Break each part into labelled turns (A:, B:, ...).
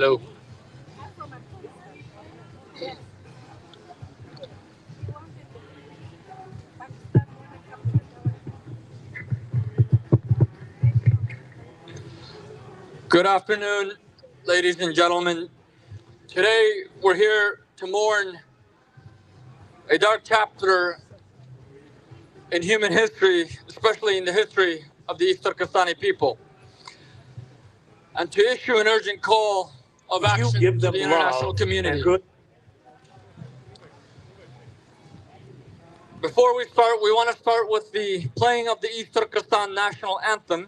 A: Hello. Good afternoon, ladies and gentlemen. Today we're here to mourn a dark chapter in human history, especially in the history of the East Turkistani people, and to issue an urgent call of action to the international community. Before we start, we want to start with the playing of the East Turkestan national anthem.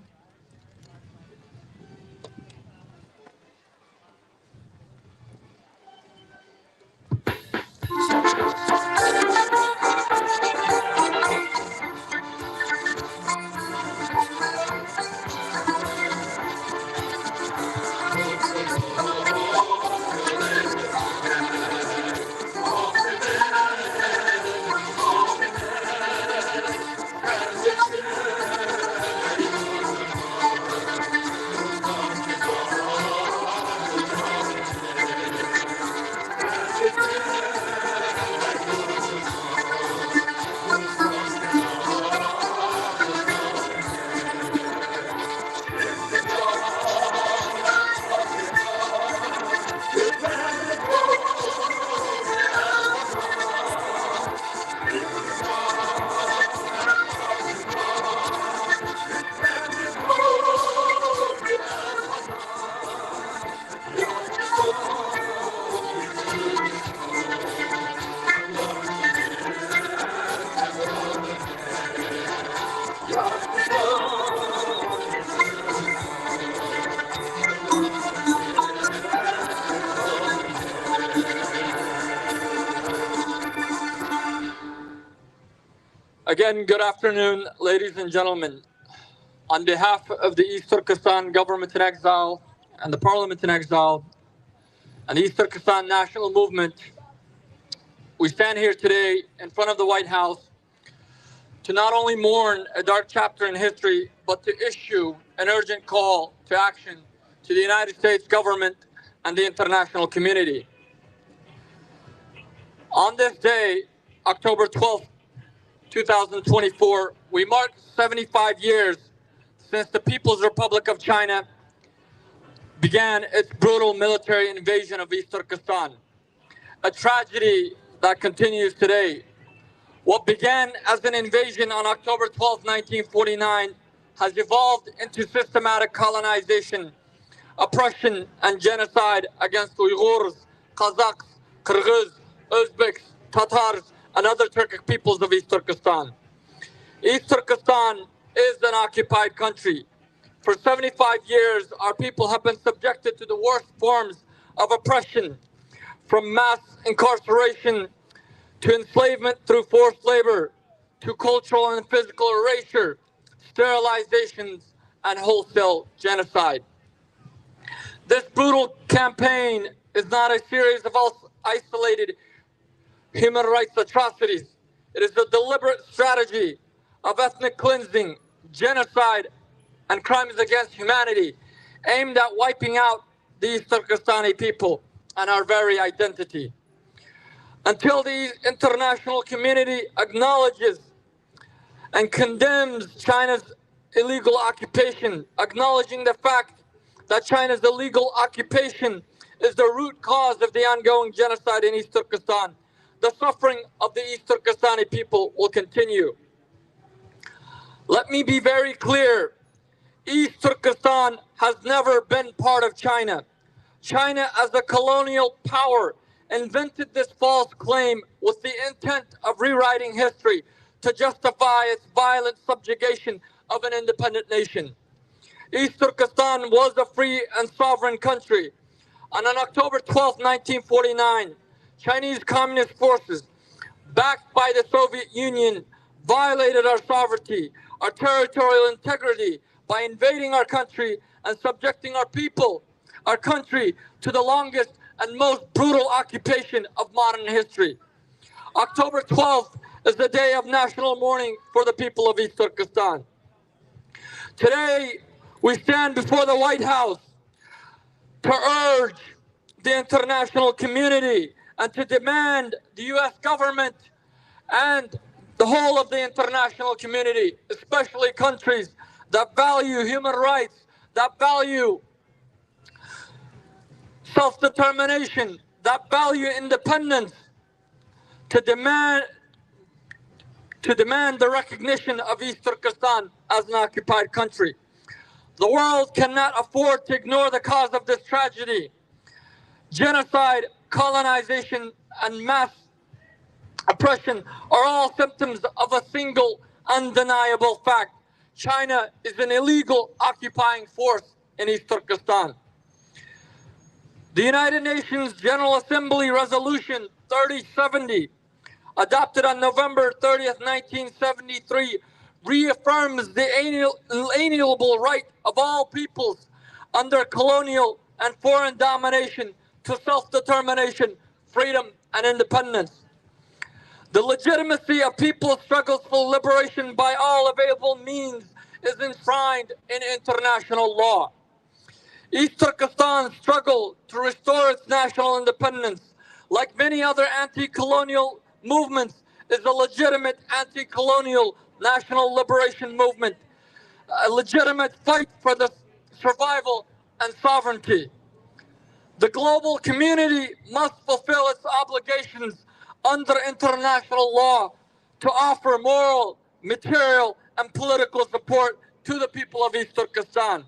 A: Again, good afternoon, ladies and gentlemen. On behalf of the East Turkestan government in exile and the parliament in exile and the East Turkestan national movement, we stand here today in front of the White House to not only mourn a dark chapter in history, but to issue an urgent call to action to the United States government and the international community. On this day, October 12th, 2024, we mark 75 years since the People's Republic of China began its brutal military invasion of East Turkestan, a tragedy that continues today. What began as an invasion on October 12, 1949, has evolved into systematic colonization, oppression, and genocide against Uyghurs, Kazakhs, Kyrgyz, Uzbeks, Tatars, and other Turkic peoples of East Turkestan. East Turkestan is an occupied country. For 75 years, our people have been subjected to the worst forms of oppression, from mass incarceration to enslavement through forced labor, to cultural and physical erasure, sterilizations, and wholesale genocide. This brutal campaign is not a series of isolated human rights atrocities. It is a deliberate strategy of ethnic cleansing, genocide, and crimes against humanity aimed at wiping out the East Turkestani people and our very identity. Until the international community acknowledges and condemns China's illegal occupation, acknowledging the fact that China's illegal occupation is the root cause of the ongoing genocide in East Turkestan, the suffering of the East Turkestani people will continue. Let me be very clear. East Turkestan has never been part of China. China, as a colonial power, invented this false claim with the intent of rewriting history to justify its violent subjugation of an independent nation. East Turkestan was a free and sovereign country. And on October 12, 1949, Chinese Communist forces, backed by the Soviet Union, violated our sovereignty, our territorial integrity, by invading our country and subjecting our people, our country, to the longest and most brutal occupation of modern history. October 12th is the day of national mourning for the people of East Turkestan. Today, we stand before the White House to urge the international community and to demand the US government and the whole of the international community, especially countries that value human rights, that value self-determination, that value independence, to demand the recognition of East Turkestan as an occupied country. The world cannot afford to ignore the cause of this tragedy. Genocide, colonization, and mass oppression are all symptoms of a single undeniable fact. China is an illegal occupying force in East Turkestan. The United Nations General Assembly Resolution 3070, adopted on November 30th, 1973, reaffirms the inalienable right of all peoples under colonial and foreign domination to self-determination, freedom, and independence. The legitimacy of people's struggles for liberation by all available means is enshrined in international law. East Turkestan's struggle to restore its national independence, like many other anti-colonial movements, is a legitimate anti-colonial national liberation movement, a legitimate fight for the survival and sovereignty. The global community must fulfill its obligations under international law to offer moral, material, and political support to the people of East Turkestan.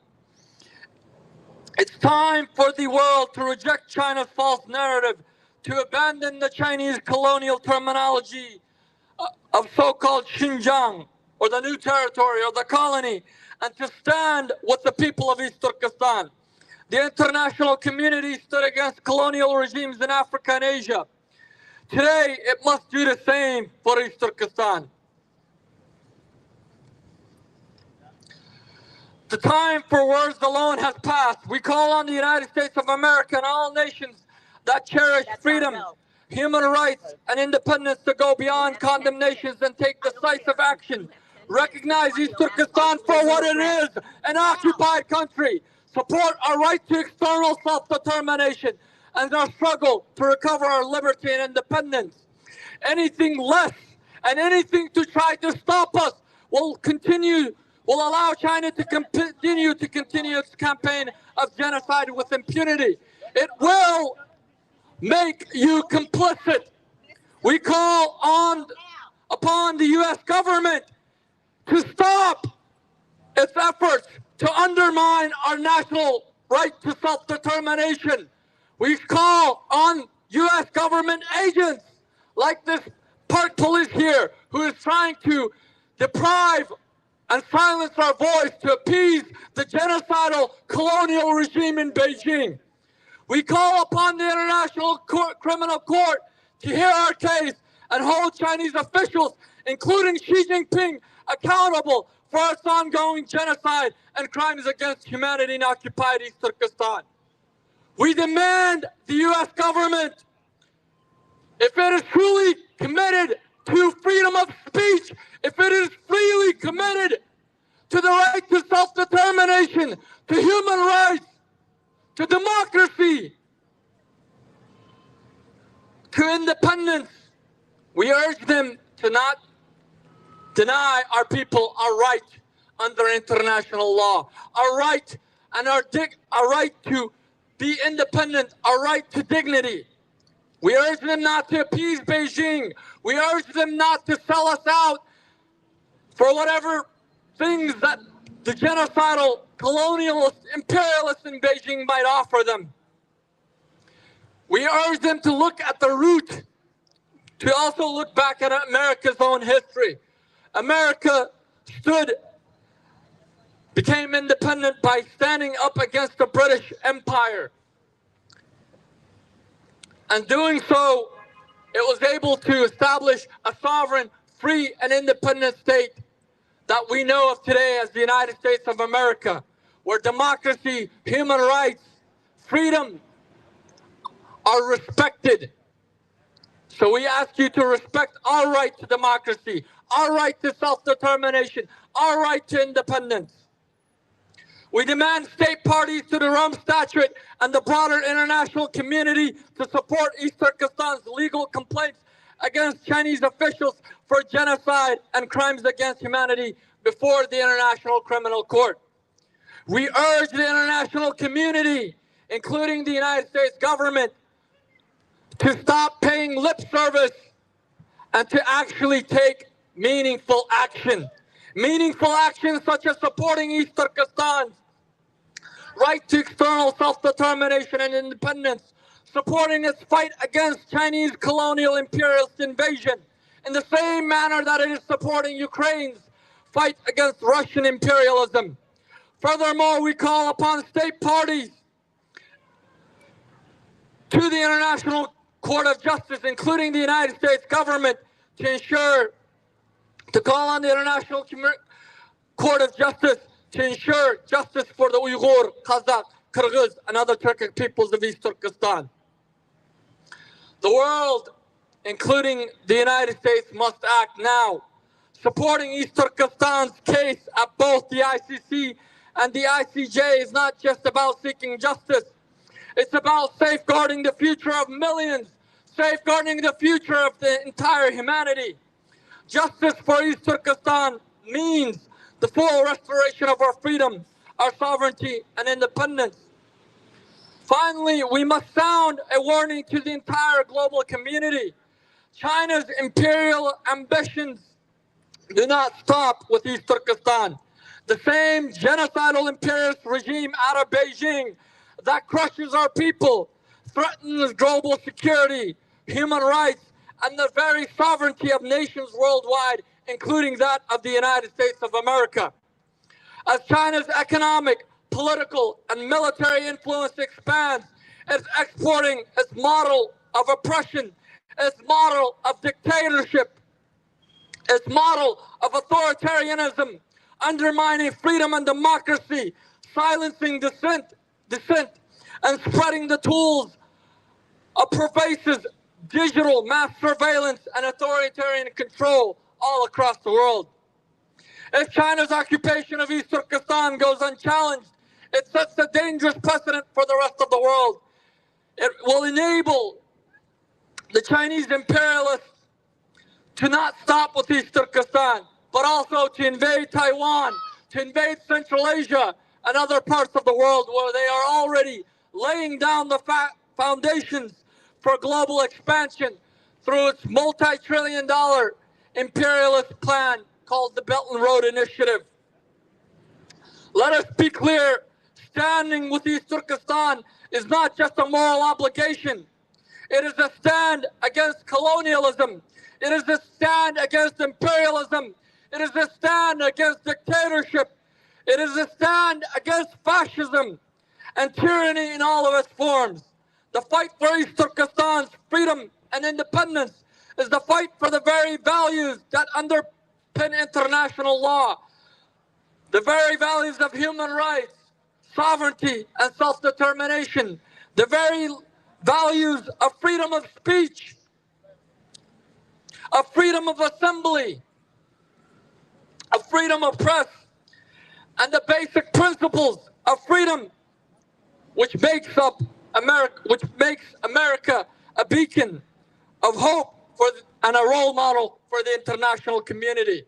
A: It's time for the world to reject China's false narrative, to abandon the Chinese colonial terminology of so-called Xinjiang, or the new territory, or the colony, and to stand with the people of East Turkestan. The international community stood against colonial regimes in Africa and Asia. Today, it must do the same for East Turkestan. The time for words alone has passed. We call on the United States of America and all nations that cherish freedom, human rights, and independence to go beyond condemnations and take decisive action. Recognize East Turkestan for what it is, an occupied country. Support our right to external self-determination and our struggle to recover our liberty and independence. Anything less and anything to try to stop us will allow China to continue its campaign of genocide with impunity. It will make you complicit. We call upon the U.S. government to stop its efforts to undermine our national right to self-determination. We call on U.S. government agents like this park police here, who is trying to deprive and silence our voice to appease the genocidal colonial regime in Beijing. We call upon the International Criminal Court to hear our case and hold Chinese officials, including Xi Jinping, accountable for its ongoing genocide and crimes against humanity in occupied East Turkestan. We demand the U.S. government, if it is truly committed to freedom of speech, if it is freely committed to the right to self-determination, to human rights, to democracy, to independence, we urge them to not deny our people our right under international law, our right and our right to be independent, our right to dignity. We urge them not to appease Beijing. We urge them not to sell us out for whatever things that the genocidal, colonialist, imperialists in Beijing might offer them. We urge them to look at the root, to also look back at America's own history. America became independent by standing up against the British Empire. And doing so, it was able to establish a sovereign, free, and independent state that we know of today as the United States of America, where democracy, human rights, freedom are respected. So we ask you to respect our right to democracy, our right to self-determination, our right to independence. We demand state parties to the Rome Statute and the broader international community to support East Turkistan's legal complaints against Chinese officials for genocide and crimes against humanity before the International Criminal Court. We urge the international community, including the United States government, to stop paying lip service and to actually take meaningful action. Meaningful action such as supporting East Turkistan's right to external self-determination and independence, supporting its fight against Chinese colonial imperialist invasion in the same manner that it is supporting Ukraine's fight against Russian imperialism. Furthermore, we call upon state parties to the International Court of Justice, including the United States government, to call on the International Court of Justice to ensure justice for the Uyghur, Kazakh, Kyrgyz, and other Turkic peoples of East Turkestan. The world, including the United States, must act now. Supporting East Turkestan's case at both the ICC and the ICJ is not just about seeking justice. It's about safeguarding the future of millions, safeguarding the future of the entire humanity. Justice for East Turkestan means the full restoration of our freedom, our sovereignty, and independence. Finally, we must sound a warning to the entire global community. China's imperial ambitions do not stop with East Turkestan. The same genocidal imperialist regime out of Beijing that crushes our people, threatens global security, human rights, and the very sovereignty of nations worldwide, including that of the United States of America. As China's economic, political, and military influence expands, it's exporting its model of oppression, its model of dictatorship, its model of authoritarianism, undermining freedom and democracy, silencing dissent, and spreading the tools of pervasive digital mass surveillance and authoritarian control all across the world. If China's occupation of East Turkestan goes unchallenged, it sets a dangerous precedent for the rest of the world. It will enable the Chinese imperialists to not stop with East Turkestan, but also to invade Taiwan, to invade Central Asia and other parts of the world where they are already laying down the foundations for global expansion through its multi-trillion-dollar imperialist plan called the Belt and Road Initiative. Let us be clear, standing with East Turkestan is not just a moral obligation. It is a stand against colonialism. It is a stand against imperialism. It is a stand against dictatorship. It is a stand against fascism and tyranny in all of its forms. The fight for East Turkestan's freedom and independence is the fight for the very values that underpin international law, the very values of human rights, sovereignty, and self-determination, the very values of freedom of speech, of freedom of assembly, of freedom of press, and the basic principles of freedom which makes America a beacon of hope and a role model for the international community.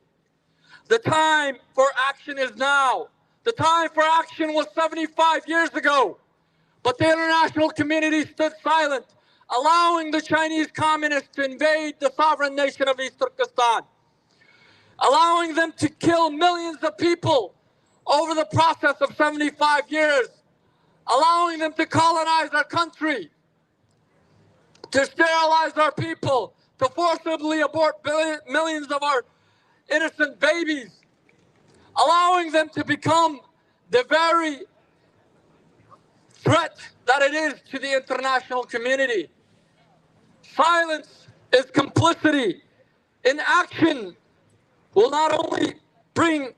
A: The time for action is now. The time for action was 75 years ago, but the international community stood silent, allowing the Chinese communists to invade the sovereign nation of East Turkestan, allowing them to kill millions of people over the process of 75 years, allowing them to colonize our country, to sterilize our people, to forcibly abort millions of our innocent babies, allowing them to become the very threat that it is to the international community. Silence is complicity. Inaction will not only bring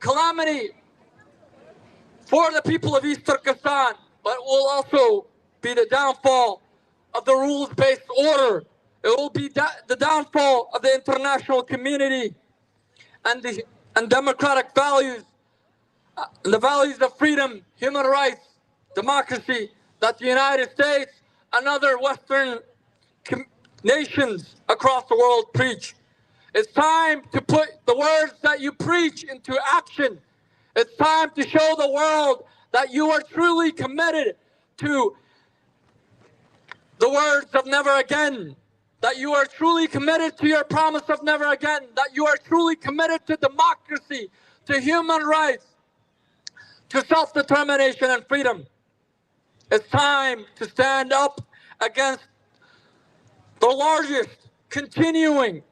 A: calamity for the people of East Turkestan, but will also be the downfall of the rules-based order. It will be the downfall of the international community. and democratic values, and the values of freedom, human rights, democracy that the United States and other Western nations across the world preach. It's time to put the words that you preach into action. It's time to show the world that you are truly committed to the words of never again, that you are truly committed to your promise of never again, that you are truly committed to democracy, to human rights, to self-determination and freedom. It's time to stand up against the largest continuing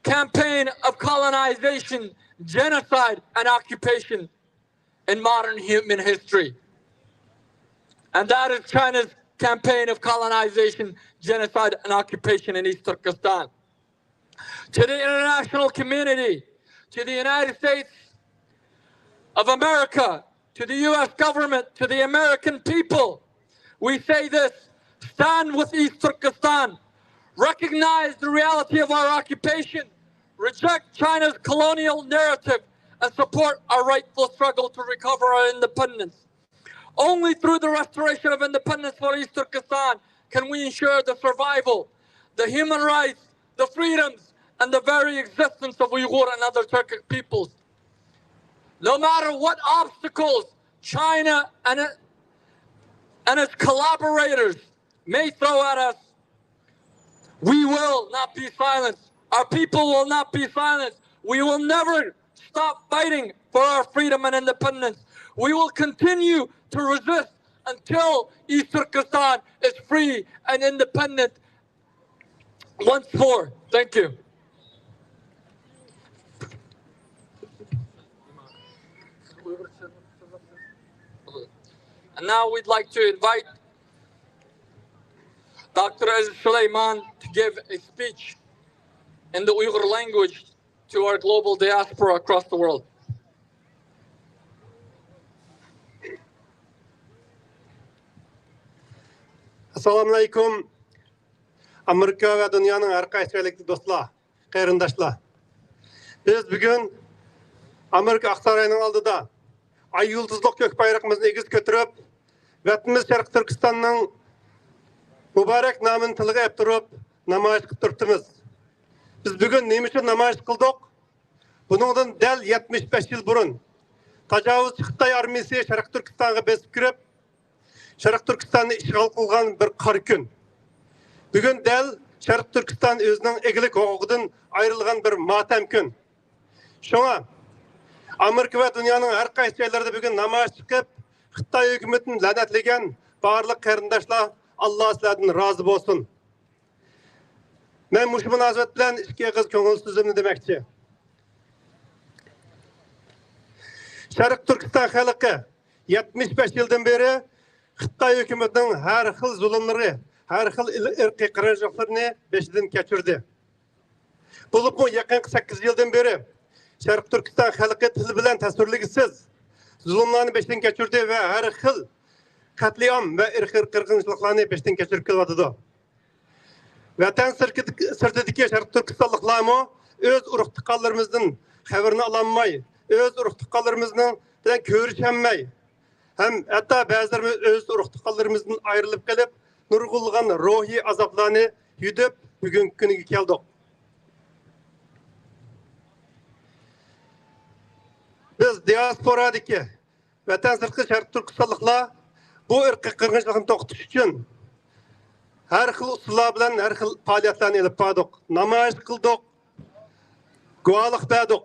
A: campaign of colonization, genocide, and occupation in modern human history. And that is China's campaign of colonization, genocide, and occupation in East Turkistan. To the international community, to the United States of America, to the US government, to the American people, we say this: stand with East Turkestan, recognize the reality of our occupation, reject China's colonial narrative, and support our rightful struggle to recover our independence. Only through the restoration of independence for East Turkestan can we ensure the survival, the human rights, the freedoms, and the very existence of Uyghur and other Turkic peoples. No matter what obstacles China and its collaborators may throw at us, we will not be silenced. Our people will not be silenced. We will never stop fighting for our freedom and independence. We will continue to resist until East Turkestan is free and independent once more. Thank you. And now we'd like to invite Dr. Aziz Suleiman to give a speech in the Uyghur language to our global diaspora across the world.
B: Assalamu alaikum. Amerika ve dünyanın her qaysilikli dostlar, qarindaşlar. Biz bugün Amerika Aqsarayının aldıda ay yıldızlıq gök bayrağımızı egiz götürüp, vatanımız Şarkı Türkistan'ın mübarek namını tilga eptirip namoyish qilib turibmiz. Biz bugün nima uchun namoyish qildik? Buningdan dal 75 yil burun tajovuzchi Xitoy armiyasi Sharq Turkistonga besib kirib, Sharq Turkistonni ishg'ol qilgan bir qora kun. Bugün dal Sharq Turkiston o'zining egilik huquqidan ayrilgan bir motam kun. Shunga Amerika ve dünyanın her qaysi joylarida bugün namoyish chiqib, Xitoy hukumatini la'natlagan barliq qarindoshlar Allah sizlardan razı olsun. Ben mush munosabat bilan ikki og'iz ko'ngil so'zimni demoqchi. Sharq Turkiston xalqi 75 yildan beri Xitoy hukumatining har xil zulmlari, har xil irqiy qirg'inchiliklarni beshidan kechirdi. Bo'lib bu yaqin 8 yildan beri Sharq Turkiston xalqi til bilan tasvirligisiz zulmlarni beshidan kechirdi ve har xil katliam ve irqiy qirg'inchiliklarni beshidan kechirib kelyapti. Vatan sirtidagi Sharq Turkistonliklarmi o'z urug' tuqqanlarimizdan xabarini ololmay, o'z urug' tuqqanlarimizning bilan ko'risholmay, ham hatto ba'zilarimiz o'z urug' tuqqanlarimizdan ayrilib qolib, nurg'ulg'an ruhiy azoblarni yutib bugungi kuniga keldik. Biz diasporadagi vatan sirtqi Sharq Turkistonliklar bu irqiy qirg'inchilikni to'xtatish uchun her xil usullar bilan her xil faoliyatlarni olib bordik. Namoyish qildik, guvohlik berdik.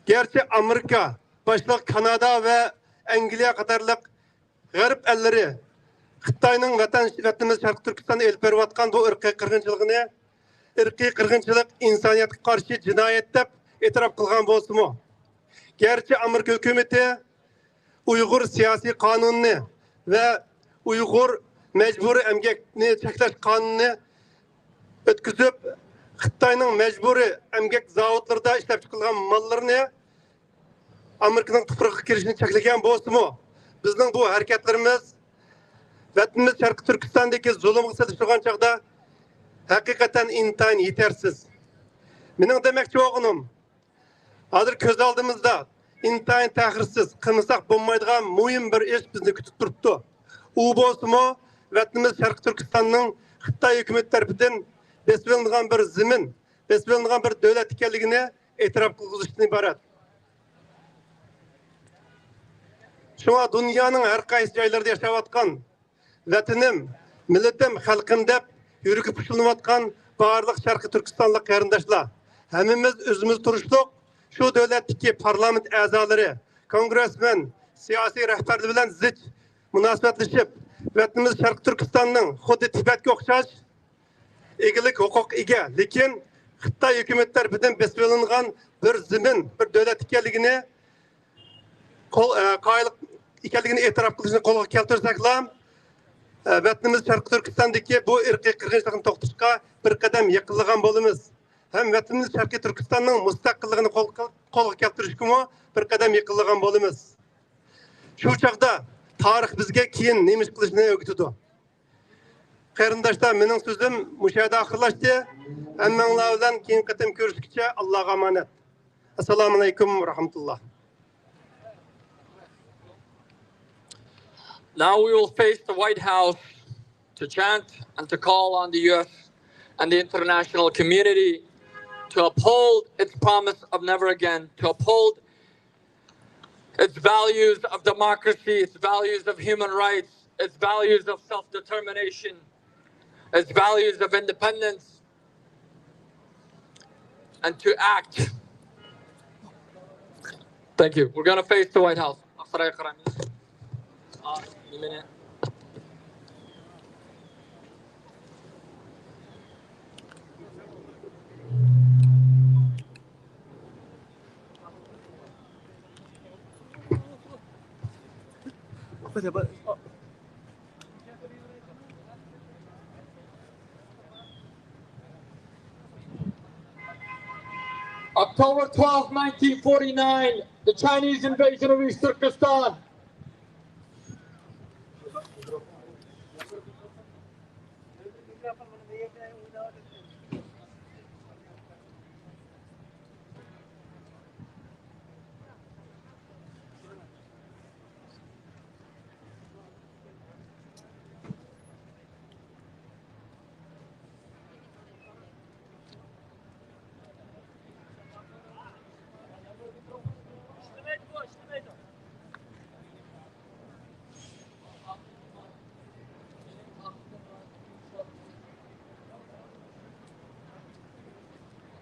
B: Gerçi Amerika, başta Kanada ve Angliya qatorliq g'arb ellari Xitoyning vatanimiz Sharq Turkistonda elib berayotgan bu irqiy qirg'inchilik insoniyatga qarshi jinoyat deb e'tirof qilgan bo'lsa-mu, gerçi Amerika hukumati Uyg'ur siyosiy qonunini ve Uyg'ur mecburi emgekni cheklash qonunini o'tkazib, Xitoyning mecburi emgek zavodlarida ishlab chiqilgan mallarni Amerikaning tuprog'iga kirishini cheklagan bo'lsa-mu, bizning bu harakatlarimiz vatanimiz Sharq Turkistondagi zulmga selishtirgan chaqda haqiqatan intayin yetarsiz. Mening demoqchi bo'lganim, Hazır köz aldığımızda intayın tahirsiz, kınısak bulmaydıgan muhim bir iş bizni kütüp duruptu. U bolsumu vatanımız Şarkı Türkistan'ın Xitay hükümet tarafından besbelindiğin bir zemin, besbelindiğin bir devlet ekanligini etiraf kılgızıştan ibaret. Şuna dünyanın her kaysi joylarida yaşayatkan vatanım, milletim, halkım dep yürüyüp puşulunayotgan barlıq Şarkı Türkistanlık qarindaşlar. Hemimiz özümüz turuşluq, şu devletdeki parlament azaları, kongresmen, siyasi rahbarlar bilen zich münasebetleşip, vatanımız Şarkı Türkistan'ın xuddi Tibet'e okşaş, egilik hukuk ega, lekin Xitay hükümetler bilen besbelingan bir zemin, bir devlet ekanligini qayliq ekanligini e'tirof qilishni qo'lga keltirsaklar, vatanımız Şarkı Türkistan'daki bu irqiy qirg'inchilikni to'xtatishga bir qadam yaqinlagan bo'lamiz. Hem vatanımız Şarkı Türkistan'ın mustaqilligini qo'lga keltirishga bir qadam yaqinlagan bo'lamiz. Shu chaqda tarix bizga keyin nima ish qilishni o'rgatadi. Qarindoshlar, mening so'zim mushada oxirlashdi. Hammanglar bilan keyin qatam ko'rishguncha Allohga omonat. Assalomu alaykum va rahmatulloh.
A: Now we will face the White House to chant and to call on the U.S. and the international community to uphold its promise of never again, to uphold its values of democracy, its values of human rights, its values of self-determination, its values of independence, and to act. Thank you. We're going to face the White House. A minute. October 12, 1949, the Chinese invasion of East Turkestan.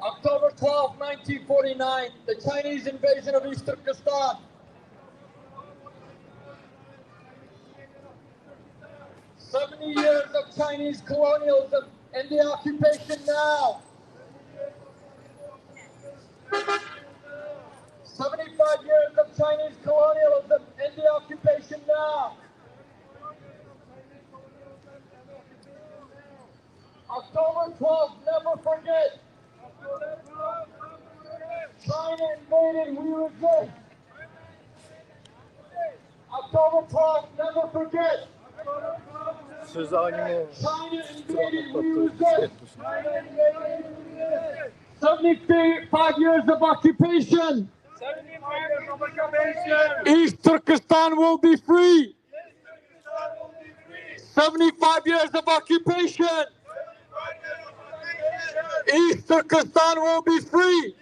A: October 12, 1949, the Chinese invasion of East Turkestan. 70 years of Chinese colonialism and the occupation now. 75 years of Chinese colonialism and the occupation now. October 12th, never forget. China invaded, we resist. October 12th, never forget. China invaded, we resist. 75 years of occupation.
C: 75 years of occupation.
A: East Turkestan will be free. 75 years of occupation. East Turkestan will be free.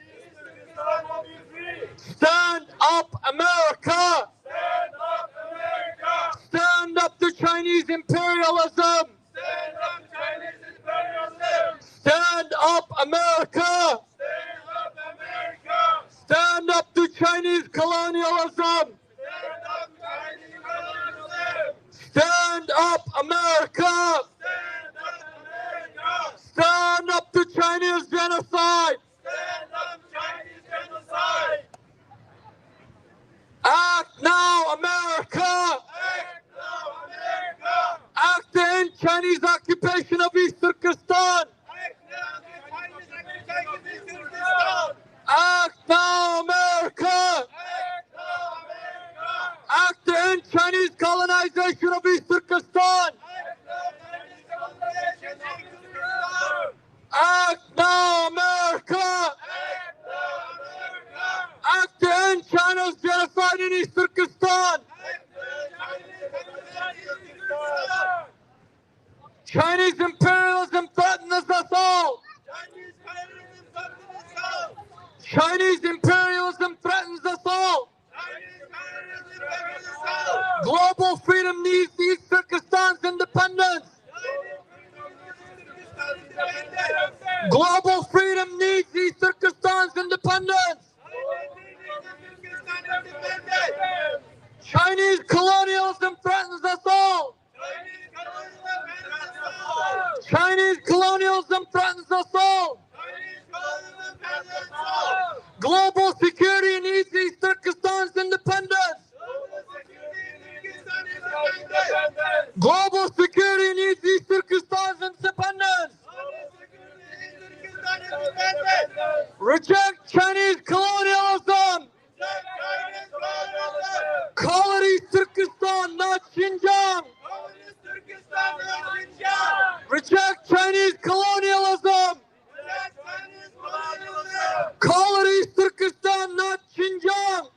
A: Stand up, America!
C: Stand up, America!
A: Stand up to Chinese imperialism!
C: Stand up, Chinese imperialism!
A: Stand up, America!
C: Stand up, America!
A: Stand up to Chinese colonialism!
C: Stand up, Chinese colonialism!
A: Stand up, America!
C: Stand up, America!
A: Stand up to Chinese genocide!
C: Stand up, Chinese genocide!
A: Act now, America!
C: Act now, America!
A: Act to end Chinese occupation of East Turkestan!
C: Act now, Chinese occupation of East Turkestan!
A: Act now, America!
C: Act now, America!
A: Act to end Chinese colonization of East Turkestan!
C: Act now, Chinese colonization of East Turkestan!
A: Act now, America!
C: Act now, America!
A: Chinese imperialism threatens us all. Chinese imperialism threatens us all. Global freedom needs East Turkistan's independence. Global freedom needs East Turkistan's independence. Chinese colonialism threatens us all. Chinese colonialism threatens us all. Global security needs East Turkistan's independence. Global security needs East Turkistan's independence. Reject Chinese colonialism. Call it East Turkistan, not Xinjiang. Reject Chinese colonialism. Call it East Turkistan, not Xinjiang.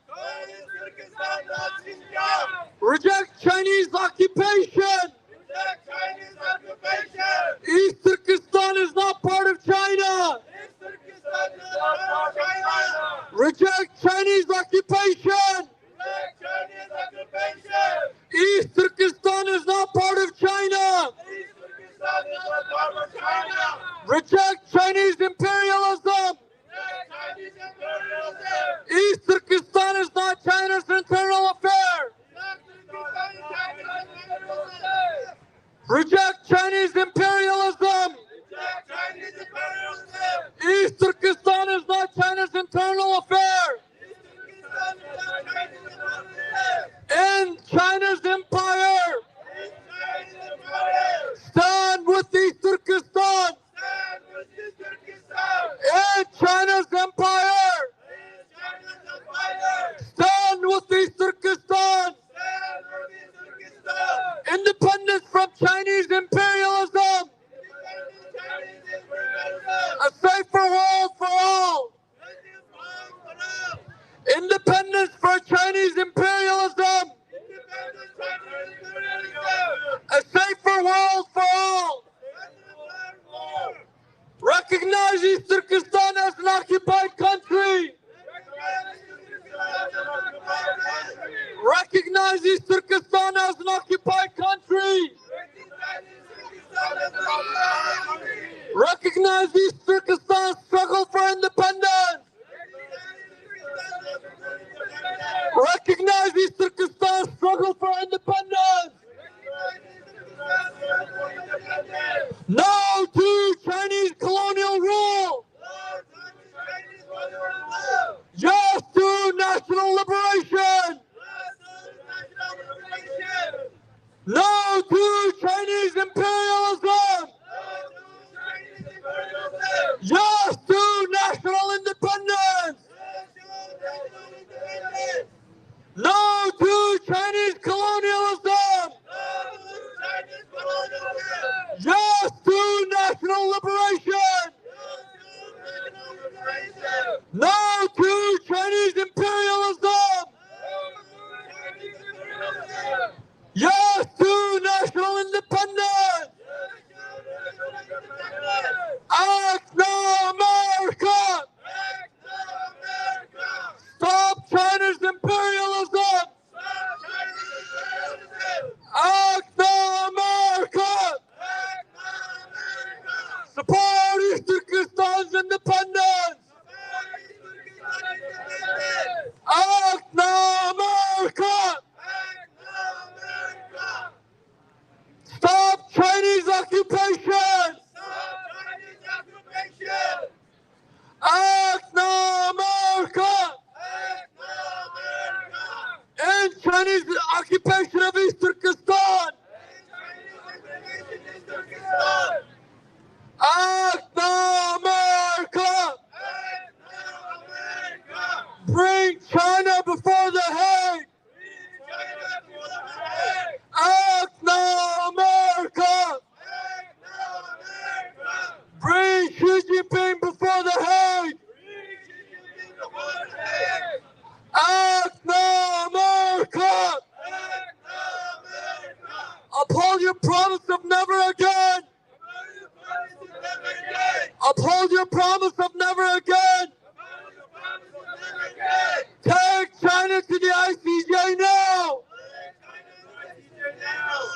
A: Reject Chinese occupation. East Turkestan is not part of China. Reject Chinese occupation. East Turkestan is not part of China. Reject Chinese imperialism. East Turkestan is not China's internal affair. Reject Chinese imperialism. East Turkestan is not China's internal affair. End China's empire. Stand with East Turkestan. End China's empire. Stand with East Turkestan. Independence from Chinese imperialism. A safer world for all. Independence for Chinese imperialism. A safer world for all. Recognize East Turkestan as an occupied country. Recognize East Turkestan as an occupied country. Recognize East Turkestan's struggle for independence. Recognize East Turkestan's struggle for independence. No to Chinese colonial rule. Yes to national liberation. No to Chinese imperialism. Yes to national independence. No to Chinese colonialism. Yes to national liberation. No to Chinese imperialism. Yes to national independence. Act now, America. Stop China's imperialism. Act now, America. Support East Turkestan's independence. Act now, America. Stop Chinese occupation. Act now, America. End Chinese occupation of East Turkestan. Act now, America. Bring China before the Hague. Act now, America. Bring Xi Jinping before the Hague. Act now, America. Uphold your promise of never again. Uphold your promise of never again. Take China to the ICJ now.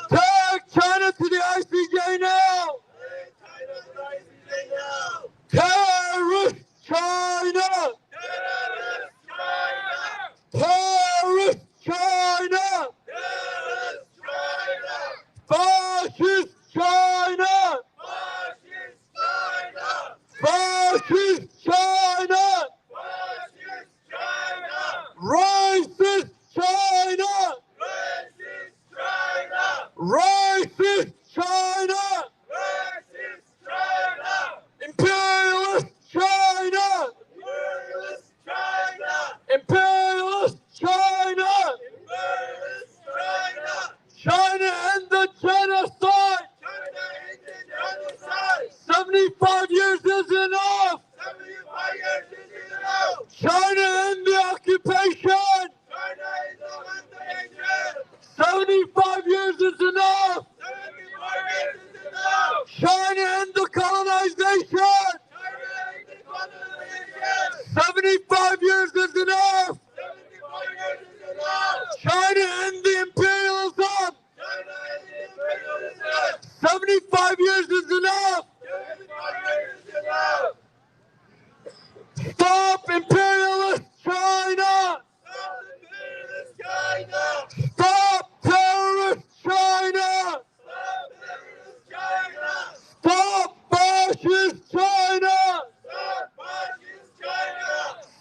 A: Take China to the ICJ now. Terrorist China. Terrorist China. Fascist China. Fascist China. Racist China. Racist China. Imperialist China. Imperialist China. China and the genocide. 75 years is enough. China and the occupation. 75 years is enough. China and the colonization. 75 years is enough. China and the imperialism. 75 years is enough. Stop imperialist China. Stop terrorist China. Stop fascist China.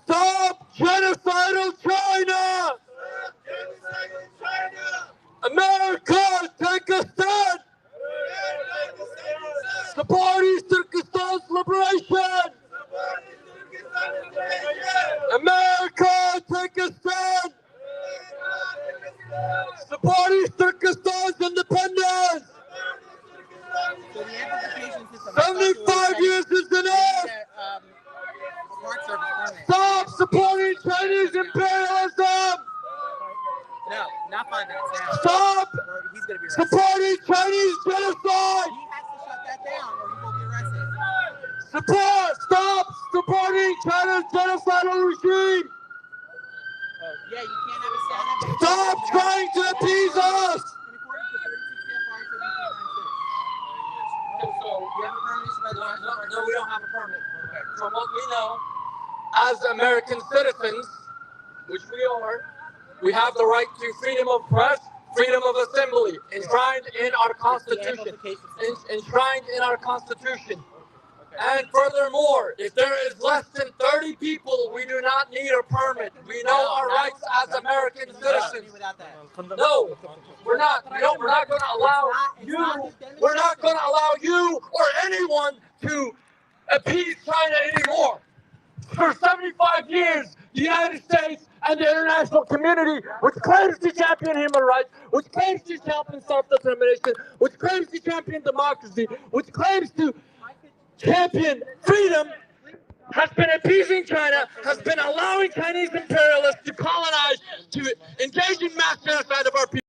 A: Stop genocidal China. America, take a stand. Support East Turkistan's liberation. America, take a stand. Support East Turkistan's independence. 75 years is enough. Stop supporting Chinese imperialism.
D: No, not 5 minutes now.
A: Stop
D: He's going to be arrested.
A: supporting Chinese genocide.
D: He has to shut that down or he will be arrested.
A: Stop supporting China's genocidal regime.
D: Yeah, you can't have a stand-up.
A: Stop trying to appease us.
D: In accordance to 36 CFR 1796. So, you have a permit issued by the National Park?
A: No, we don't have a permit.
D: Okay.
A: From what we know, as American citizens, which we are, we have the right to freedom of press, freedom of assembly, enshrined in our Constitution. Enshrined in our Constitution. And furthermore, if there is less than 30 people, we do not need a permit. We know our rights as American citizens. No, we're not. We're not going to allow you. We're not going to allow you or anyone to appease China anymore. For 75 years, the United States and the international community, which claims to champion human rights, which claims to champion self-determination, which claims to champion democracy, which claims to champion freedom, has been appeasing China, has been allowing Chinese imperialists to colonize, to engage in mass genocide of our people.